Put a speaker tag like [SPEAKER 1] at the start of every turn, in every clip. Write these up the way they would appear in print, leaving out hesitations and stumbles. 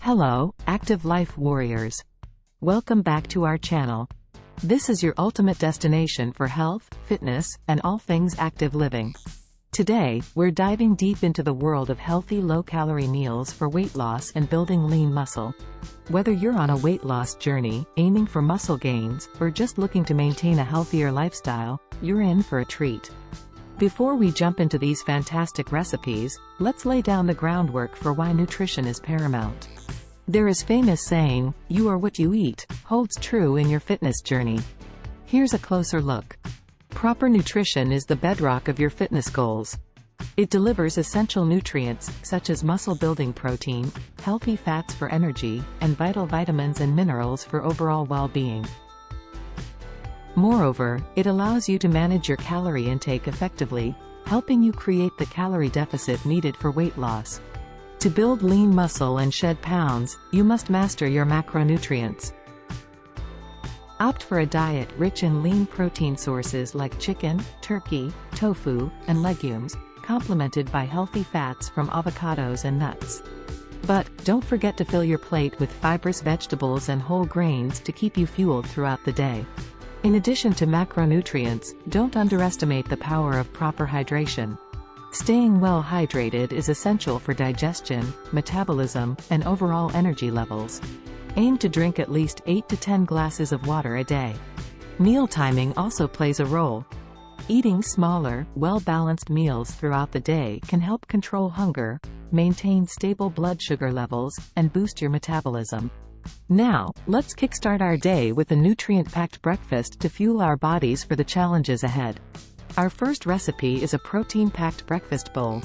[SPEAKER 1] Hello, Active Life Warriors. Welcome back to our channel. This is your ultimate destination for health, fitness, and all things active living. Today, we're diving deep into the world of healthy low-calorie meals for weight loss and building lean muscle. Whether you're on a weight loss journey, aiming for muscle gains, or just looking to maintain a healthier lifestyle, you're in for a treat. Before we jump into these fantastic recipes, let's lay down the groundwork for why nutrition is paramount. There is a famous saying, "You are what you eat," holds true in your fitness journey. Here's a closer look. Proper nutrition is the bedrock of your fitness goals. It delivers essential nutrients, such as muscle-building protein, healthy fats for energy, and vital vitamins and minerals for overall well-being. Moreover, it allows you to manage your calorie intake effectively, helping you create the calorie deficit needed for weight loss. To build lean muscle and shed pounds, you must master your macronutrients. Opt for a diet rich in lean protein sources like chicken, turkey, tofu, and legumes, complemented by healthy fats from avocados and nuts. But don't forget to fill your plate with fibrous vegetables and whole grains to keep you fueled throughout the day. In addition to macronutrients, don't underestimate the power of proper hydration. Staying well hydrated is essential for digestion, metabolism, and overall energy levels. Aim to drink at least 8 to 10 glasses of water a day. Meal timing also plays a role. Eating smaller, well-balanced meals throughout the day can help control hunger, maintain stable blood sugar levels, and boost your metabolism. Now, let's kickstart our day with a nutrient-packed breakfast to fuel our bodies for the challenges ahead. Our first recipe is a protein-packed breakfast bowl.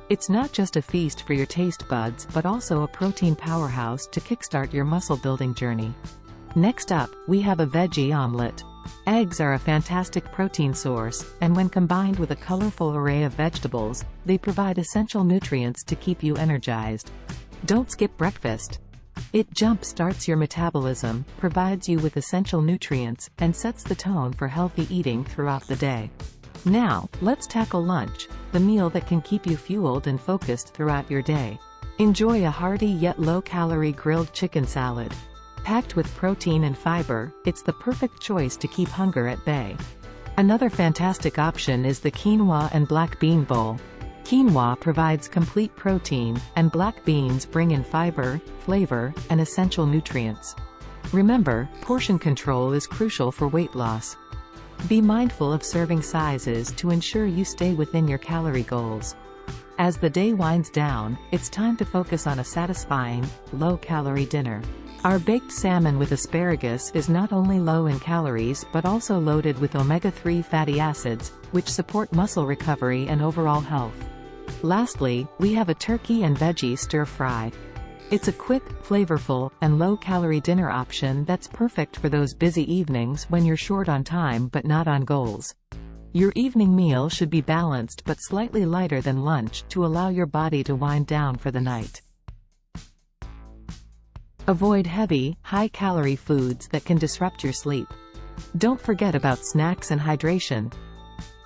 [SPEAKER 1] It's not just a feast for your taste buds but also a protein powerhouse to kickstart your muscle-building journey. Next up, we have a veggie omelet. Eggs are a fantastic protein source, and when combined with a colorful array of vegetables, they provide essential nutrients to keep you energized. Don't skip breakfast. It jump-starts your metabolism, provides you with essential nutrients, and sets the tone for healthy eating throughout the day. Now, let's tackle lunch, the meal that can keep you fueled and focused throughout your day. Enjoy a hearty yet low-calorie grilled chicken salad. Packed with protein and fiber, it's the perfect choice to keep hunger at bay. Another fantastic option is the quinoa and black bean bowl. Quinoa provides complete protein, and black beans bring in fiber, flavor, and essential nutrients. Remember, portion control is crucial for weight loss. Be mindful of serving sizes to ensure you stay within your calorie goals. As the day winds down, it's time to focus on a satisfying, low-calorie dinner. Our baked salmon with asparagus is not only low in calories but also loaded with omega-3 fatty acids, which support muscle recovery and overall health. Lastly, we have a turkey and veggie stir-fry. It's a quick, flavorful, and low-calorie dinner option that's perfect for those busy evenings when you're short on time but not on goals. Your evening meal should be balanced but slightly lighter than lunch to allow your body to wind down for the night. Avoid heavy, high-calorie foods that can disrupt your sleep. Don't forget about snacks and hydration.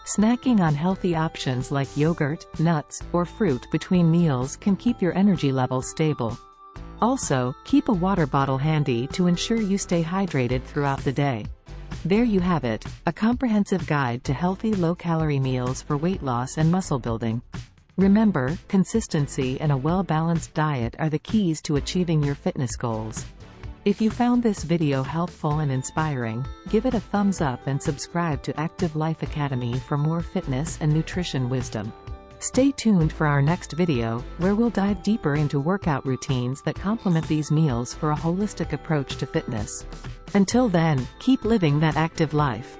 [SPEAKER 1] Snacking on healthy options like yogurt, nuts, or fruit between meals can keep your energy levels stable. Also, keep a water bottle handy to ensure you stay hydrated throughout the day. There you have it, a comprehensive guide to healthy low-calorie meals for weight loss and muscle building. Remember, consistency and a well-balanced diet are the keys to achieving your fitness goals. If you found this video helpful and inspiring, give it a thumbs up and subscribe to Active Life Academy for more fitness and nutrition wisdom. Stay tuned for our next video, where we'll dive deeper into workout routines that complement these meals for a holistic approach to fitness. Until then, keep living that active life.